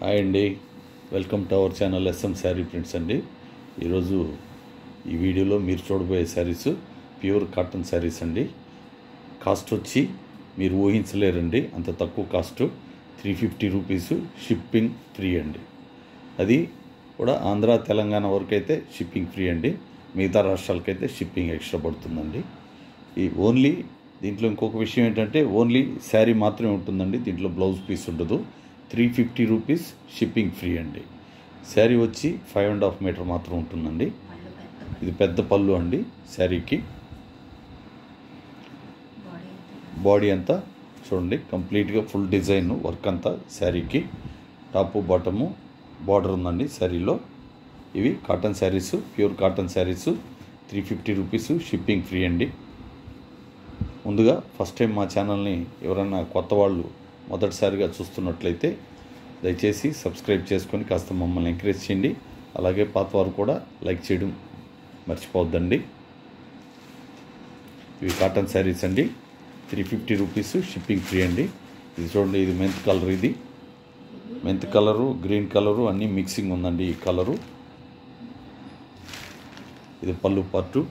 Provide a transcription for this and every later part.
Hi అండి, welcome to our channel S M sari prints అండి. ఈరోజు ఈ వీడియోలో మీరు చూడబోయే శారీస్ ప్యూర్ కాటన్ శారీస్ అండి. కాస్ట్ వచ్చి మీరు ఊహించలేరండి, అంత తక్కువ కాస్ట్. 350 రూపీస్, షిప్పింగ్ ఫ్రీ అండి. అది కూడా ఆంధ్ర తెలంగాణ వరకు అయితే షిప్పింగ్ ఫ్రీ అండి. మిగతా రాష్ట్రాలకైతే షిప్పింగ్ ఎక్స్ట్రా పడుతుందండి. ఈ ఓన్లీ దీంట్లో ఇంకొక విషయం ఏంటంటే ఓన్లీ శారీ మాత్రమే ఉంటుందండి, దీంట్లో బ్లౌజ్ పీస్ ఉండదు. 350 రూపీస్, షిప్పింగ్ ఫ్రీ అండి. శారీ వచ్చి 5.5 మీటర్ మాత్రం ఉంటుందండి. ఇది పెద్ద పళ్ళు అండి. శారీకి బాడీ అంతా చూడండి, కంప్లీట్గా ఫుల్ డిజైన్ వర్క్ అంతా శారీకి. టాపు బాటము బార్డర్ ఉందండి శారీలో. ఇవి cotton saris, pure cotton saris. 350 rupees, shipping free అండి. ముందుగా ఫస్ట్ టైం మా ఛానల్ని ఎవరైనా కొత్త వాళ్ళు మొదటిసారిగా చూస్తున్నట్లయితే దయచేసి సబ్స్క్రైబ్ చేసుకొని కాస్త మమ్మల్ని ఎంకరేజ్ చేయండి. అలాగే పాతవారు కూడా లైక్ చేయడం మర్చిపోవద్దండి. ఇవి కాటన్ శారీస్ అండి. 350 రూపీస్, షిప్పింగ్ ఫ్రీ అండి. ఇది చూడండి, ఇది మెంత్ కలర్. ఇది మెంత్ కలరు, గ్రీన్ కలరు అన్నీ మిక్సింగ్ ఉందండి ఈ కలరు. ఇది పళ్ళు పార్టు.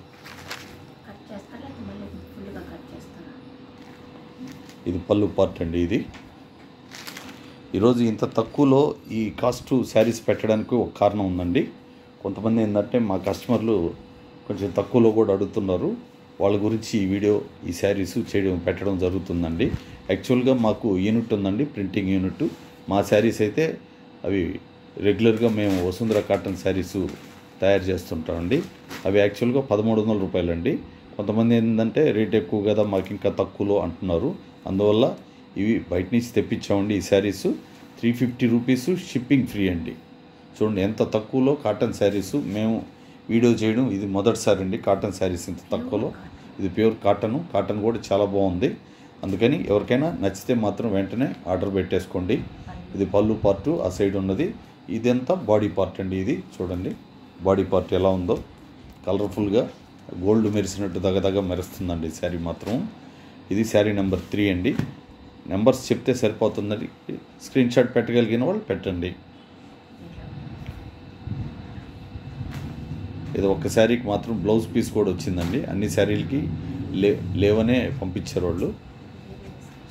ఇది పళ్ళు పార్ట్ అండి. ఇది ఈరోజు ఇంత తక్కువలో ఈ కాస్ట్ శారీస్ పెట్టడానికి ఒక కారణం ఉందండి. కొంతమంది ఏంటంటే మా కస్టమర్లు కొంచెం తక్కువలో కూడా అడుగుతున్నారు. వాళ్ళ గురించి ఈ వీడియో, ఈ శారీస్ పెట్టడం జరుగుతుందండి. యాక్చువల్గా మాకు యూనిట్ ఉందండి, ప్రింటింగ్ యూనిట్. మా శారీస్ అయితే అవి రెగ్యులర్గా మేము వసుంధర కాటన్ శారీస్ తయారు చేస్తుంటామండి. అవి యాక్చువల్గా 1300 రూపాయలు అండి. కొంతమంది ఏంటంటే రేట్ ఎక్కువ కదా, మాకు ఇంకా తక్కువలో అంటున్నారు. అందువల్ల ఇవి బయట నుంచి తెప్పించామండి. ఈ శారీస్ 350 రూపీస్, షిప్పింగ్ ఫ్రీ అండి. చూడండి ఎంత తక్కువలో కాటన్ శారీస్ మేము వీడియో చేయడం ఇది మొదటిసారి అండి. కాటన్ శారీస్ ఇంత తక్కువలో. ఇది ప్యూర్ కాటన్ కూడా చాలా బాగుంది. అందుకని ఎవరికైనా నచ్చితే మాత్రం వెంటనే ఆర్డర్ పెట్టేసుకోండి. ఇది పళ్ళు పార్టు ఆ సైడ్ ఉన్నది. ఇదంతా బాడీ పార్ట్ అండి. ఇది చూడండి బాడీ పార్ట్ ఎలా ఉందో, కలర్ఫుల్గా గోల్డ్ మెరిసినట్టు దగదగ మెరుస్తుందండి శారీ మాత్రం. ఇది శారీ నెంబర్ 3 అండి. నెంబర్స్ చెప్తే సరిపోతుందండి, స్క్రీన్ షాట్ పెట్టగలిగిన వాళ్ళు పెట్టండి. ఇది ఒక్క శారీకి మాత్రం బ్లౌజ్ పీస్ కూడా వచ్చిందండి. అన్ని శారీలకి లేవనే పంపించారు వాళ్ళు.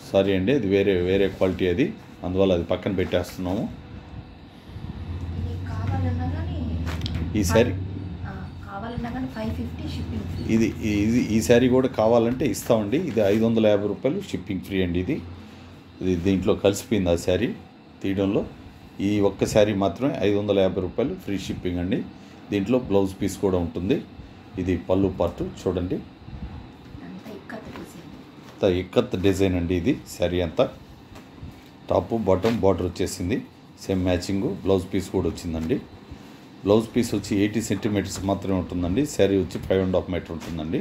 సారీ అండి, అది వేరే క్వాలిటీ. అది అందువల్ల అది పక్కన పెట్టేస్తున్నాము. ఈ శారీ ఇది ఈ శారీ కూడా కావాలంటే ఇస్తామండి. ఇది 550 రూపాయలు, షిప్పింగ్ ఫ్రీ అండి. ఇది దీంట్లో కలిసిపోయింది ఆ శారీ తీయడంలో. ఈ ఒక్క శారీ మాత్రమే 550 రూపాయలు, ఫ్రీ షిప్పింగ్ అండి. దీంట్లో బ్లౌజ్ పీస్ కూడా ఉంటుంది. ఇది పళ్ళు పార్టు చూడండి, ఇక్కత్ డిజైన్ అండి. ఇది శారీ అంతా టాపు బాటమ్ బార్డర్ వచ్చేసింది, సేమ్ మ్యాచింగ్. బ్లౌజ్ పీస్ కూడా వచ్చిందండి. బ్లౌజ్ పీస్ వచ్చి 80 సెంటీమీటర్స్ మాత్రమే ఉంటుందండి. శారీ వచ్చి 5.5 మీటర్ ఉంటుందండి.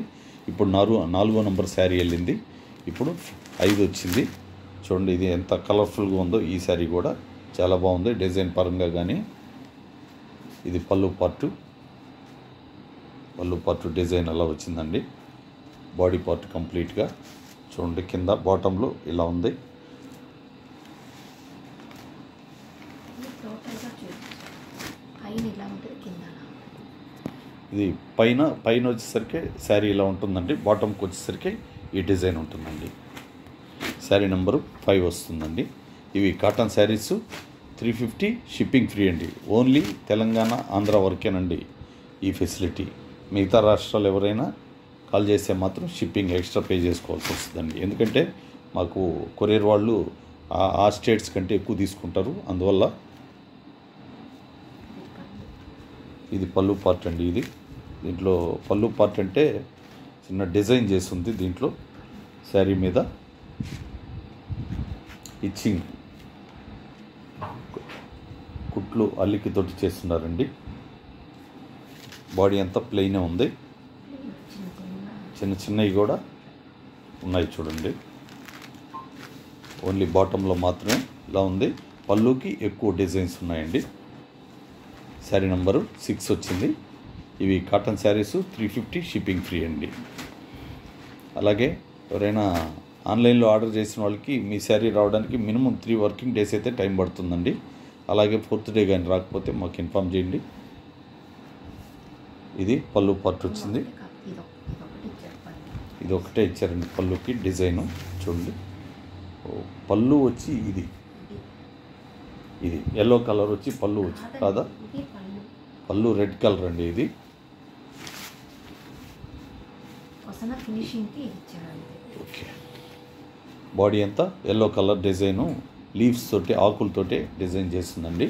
ఇప్పుడు 4వ నంబర్ శారీ వెళ్ళింది, ఇప్పుడు 5 వచ్చింది. చూడండి ఇది ఎంత కలర్ఫుల్గా ఉందో. ఈ శారీ కూడా చాలా బాగుంది డిజైన్ పరంగా కానీ. ఇది పళ్ళు పార్టు డిజైన్ అలా వచ్చిందండి. బాడీ పార్ట్ కంప్లీట్గా చూడండి, కింద బాటంలో ఇలా ఉంది. ఇది పైన వచ్చేసరికి శారీ ఇలా ఉంటుందండి. బాటంకి వచ్చేసరికి ఈ డిజైన్ ఉంటుందండి. శారీ నెంబరు 5 వస్తుందండి. ఇవి కాటన్ శారీస్ 350, షిప్పింగ్ ఫ్రీ అండి. ఓన్లీ తెలంగాణ, ఆంధ్ర వరకేనండి ఈ ఫెసిలిటీ. మిగతా రాష్ట్రాలు ఎవరైనా కాల్ చేస్తే మాత్రం షిప్పింగ్ ఎక్స్ట్రా పే చేసుకోవాల్సి వస్తుందండి. ఎందుకంటే మాకు కొరియర్ వాళ్ళు ఆ స్టేట్స్ కంటే ఎక్కువ తీసుకుంటారు. అందువల్ల ఇది పళ్ళు పార్ట్ అండి. ఇది దీంట్లో పళ్ళు పార్ట్ అంటే చిన్న డిజైన్ చేస్తుంది దీంట్లో. శారీ మీద ఇచ్చింగ్ కుట్లు అల్లికి తోటి చేస్తున్నారండి. బాడీ అంతా ప్లెయినే ఉంది, చిన్నవి కూడా ఉన్నాయి చూడండి. ఓన్లీ బాటంలో మాత్రమే ఇలా ఉంది. పళ్ళుకి ఎక్కువ డిజైన్స్ ఉన్నాయండి. శారీ నెంబరు 6 వచ్చింది. ఇవి కాటన్ శారీస్ 350, షిప్పింగ్ ఫ్రీ అండి. అలాగే ఎవరైనా ఆన్లైన్లో ఆర్డర్ చేసిన వాళ్ళకి మీ శారీ రావడానికి మినిమం 3 వర్కింగ్ డేస్ అయితే టైం పడుతుందండి. అలాగే 4th డే కానీ రాకపోతే మాకు ఇన్ఫామ్ చేయండి. ఇది పళ్ళు పార్ట్ వచ్చింది. ఇది ఒకటే ఇచ్చారండి పళ్ళుకి డిజైను. చూడండి పళ్ళు వచ్చి ఇది ఎల్లో కలర్ వచ్చి పళ్ళు వచ్చి కాదా, పళ్ళు రెడ్ కలర్ అండి. ఇది ఓకే. బాడీ అంతా ఎల్లో కలర్ డిజైను, లీవ్స్ తోటి ఆకులతోటి డిజైన్ చేసిందండి.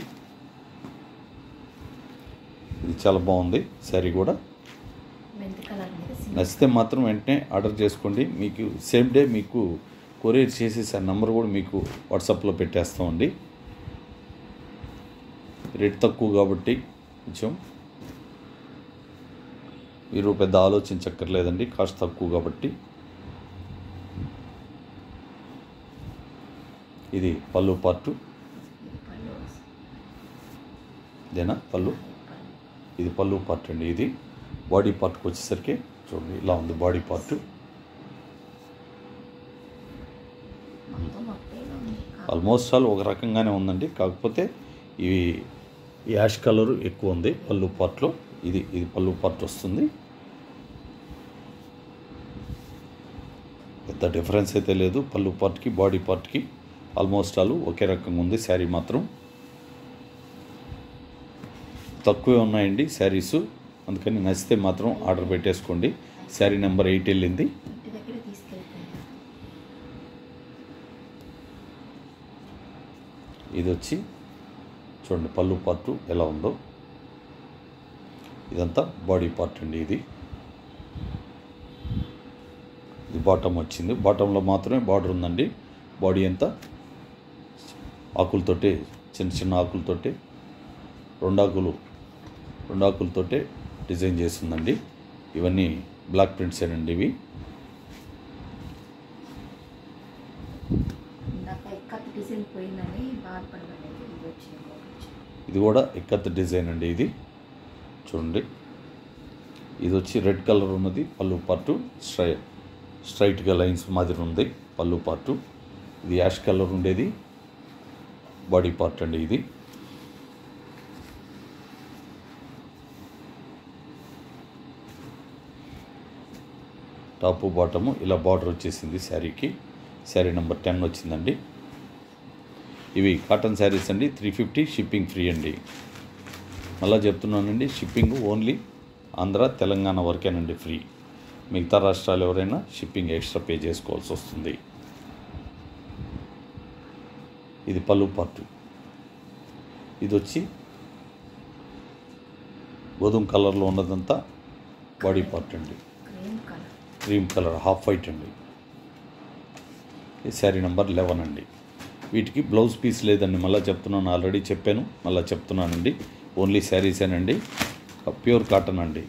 ఇది చాలా బాగుంది శారీ కూడా. నచ్చితే మాత్రం వెంటనే ఆర్డర్ చేసుకోండి. మీకు సేమ్ డే మీకు కొరియర్ చేసేసి ఆ నెంబర్ కూడా మీకు వాట్సాప్లో పెట్టేస్తామండి. రేట్ తక్కువ కాబట్టి కొంచెం మీరు పెద్ద ఆలోచించక్కర్లేదండి, కాస్ట్ తక్కువ కాబట్టి. ఇది పళ్ళు పార్టు, ఇదేనా పళ్ళు? ఇది పళ్ళు పార్ట్ అండి. ఇది బాడీ పార్ట్కి వచ్చేసరికి చూడండి ఇలా ఉంది బాడీ పార్ట్. ఆల్మోస్ట్ ఆల్ ఒక రకంగానే ఉందండి, కాకపోతే ఇవి యాష్ కలరు ఎక్కువ ఉంది పళ్ళు పార్ట్లో. ఇది పళ్ళు పార్ట్ వస్తుంది. పెద్ద డిఫరెన్స్ అయితే లేదు పళ్ళు పార్ట్కి బాడీ పార్ట్కి. ఆల్మోస్ట్ ఆల్ ఒకే రకంగా ఉంది. శారీ మాత్రం తక్కువే ఉన్నాయండి శారీసు, అందుకని నచ్చితే మాత్రం ఆర్డర్ పెట్టేసుకోండి. శారీ నెంబర్ 8 వెళ్ళింది. ఇది వచ్చి చూడండి పళ్ళు పార్టు ఎలా ఉందో. ఇదంతా బాడీ పార్ట్ అండి. ఇది బాటమ్ వచ్చింది. బాటంలో మాత్రమే బార్డర్ ఉందండి. బాడీ అంతా ఆకులతోటి, చిన్న చిన్న ఆకులతోటి, రెండు ఆకులతోటే డిజైన్ చేసిందండి. ఇవన్నీ బ్లాక్ ప్రింట్స్ ఏనండి. ఇవి ఇది కూడా ఇక్కత్ డిజైన్ అండి. ఇది చూడండి, ఇది వచ్చి రెడ్ కలర్ ఉన్నది పళ్ళు పార్టు, స్ట్రైట్గా లైన్స్ మాదిరి ఉంది పళ్ళు పార్టు. ఇది యాష్ కలర్ ఉండేది బాడీ పార్ట్ అండి. ఇది టాపు బాటము ఇలా బార్డర్ వచ్చేసింది శారీకి. శారీ నెంబర్ 10 వచ్చిందండి. ఇవి కాటన్ శారీస్ అండి. 350 షిప్పింగ్ ఫ్రీ అండి. మళ్ళీ చెప్తున్నానండి, షిప్పింగ్ ఓన్లీ ఆంధ్ర తెలంగాణ వరకేనండి ఫ్రీ. మిగతా రాష్ట్రాలు ఎవరైనా షిప్పింగ్ ఎక్స్ట్రా పే చేసుకోవాల్సి వస్తుంది. ఇది పళ్ళు పార్ట్. ఇది వచ్చి గోధుమ కలర్లో ఉన్నదంతా బాడీ పార్ట్ అండి. క్రీమ్ కలర్ హాఫ్ వైట్ అండి. ఈ శారీ నెంబర్ 11 అండి. వీటికి బ్లౌజ్ పీస్ లేదండి. మళ్ళీ చెప్తున్నాను, ఆల్రెడీ చెప్పాను, మళ్ళీ చెప్తున్నానండి. ఓన్లీ శారీసేనండి. ప్యూర్ కాటన్ అండి.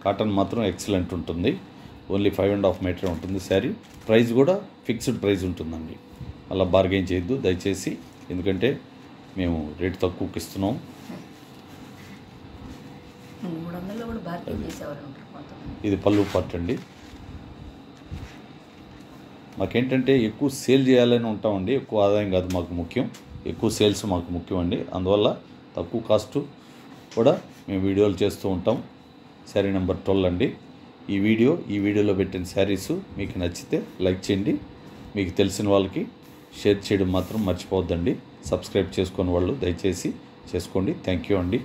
కాటన్ మాత్రం ఎక్సలెంట్ ఉంటుంది. ఓన్లీ 5.5 మీటర్ ఉంటుంది శారీ. ప్రైస్ కూడా ఫిక్స్డ్ ప్రైస్ ఉంటుందండి. అలా బార్గెయిన్ చేయొద్దు దయచేసి, ఎందుకంటే మేము రేటు తక్కువకి ఇస్తున్నాం. ఇది పళ్ళు పార్ట్ అండి. మాకేంటంటే ఎక్కువ సేల్ చేయాలని ఉంటామండి. ఎక్కువ ఆదాయం కాదు మాకు ముఖ్యం, ఎక్కువ సేల్స్ మాకు ముఖ్యం అండి. అందువల్ల తక్కువ కాస్ట్ కూడా మేము వీడియోలు చేస్తూ ఉంటాం. శారీ నెంబర్ 12 అండి. ఈ వీడియోలో పెట్టిన శారీస్ మీకు నచ్చితే లైక్ చేయండి. మీకు తెలిసిన వాళ్ళకి షేర్ చేయడం మాత్రం మర్చిపోవద్దండి. సబ్స్క్రైబ్ చేసుకునే వాళ్ళు దయచేసి చేసుకోండి. థ్యాంక్ యూ అండి.